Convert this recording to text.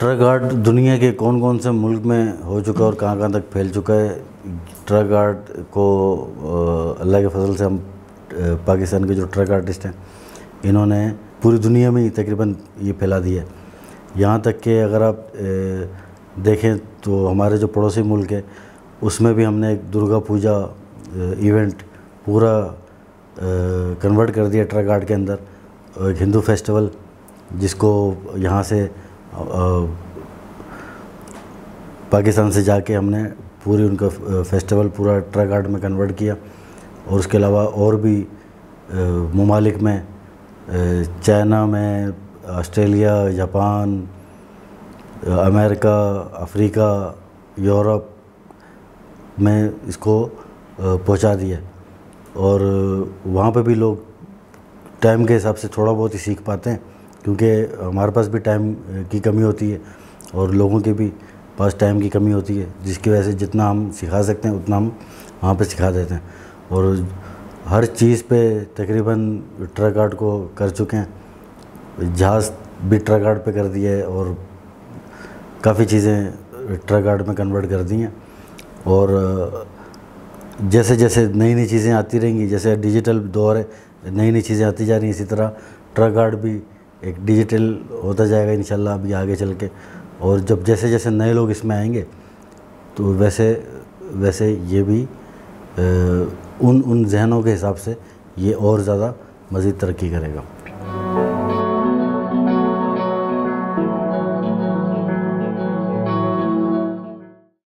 Truck art दुनिया के कौन कौन से मुल्क में हो चुका है और कहाँ कहाँ तक फैल चुका है। ट्रक आर्ट को अल्लाह के फजल से हम पाकिस्तान के जो ट्रक आर्टिस्ट हैं इन्होंने पूरी दुनिया में ही तकरीबन ये फैला दिया है। यहाँ तक कि अगर आप देखें तो हमारे जो पड़ोसी मुल्क है उसमें भी हमने एक दुर्गा पूजा इवेंट पूरा कन्वर्ट कर दिया ट्रक आर्ट के अंदर। एक हिंदू फेस्टिवल जिसको यहाँ से पाकिस्तान से जाके हमने पूरी उनका फेस्टिवल पूरा ट्रक आर्ट में कन्वर्ट किया। और उसके अलावा और भी ममालिक में, चाइना में, Australia, Japan, America, Africa, Europe में इसको पहुंचा दिया। और वहाँ पे भी लोग टाइम के हिसाब से थोड़ा बहुत ही सीख पाते हैं, क्योंकि हमारे पास भी टाइम की कमी होती है और लोगों के भी पास टाइम की कमी होती है, जिसकी वजह से जितना हम सिखा सकते हैं उतना हम वहाँ पे सिखा देते हैं। और हर चीज़ पे तकरीबन ट्रक आर्ट को कर चुके हैं। जहाज़ भी ट्रक आर्ट पे कर दिया है और काफ़ी चीज़ें ट्रक आर्ट में कन्वर्ट कर दी हैं। और जैसे जैसे नई नई चीज़ें आती रहेंगी, जैसे डिजिटल दौर है, नई नई चीज़ें आती जा रही हैं, इसी तरह ट्रक आर्ट भी एक डिजिटल होता जाएगा इंशाल्लाह अभी आगे चल के। और जब जैसे जैसे नए लोग इसमें आएंगे तो वैसे वैसे ये भी उन जहनों के हिसाब से ये और ज़्यादा मज़ीद तरक्की करेगा।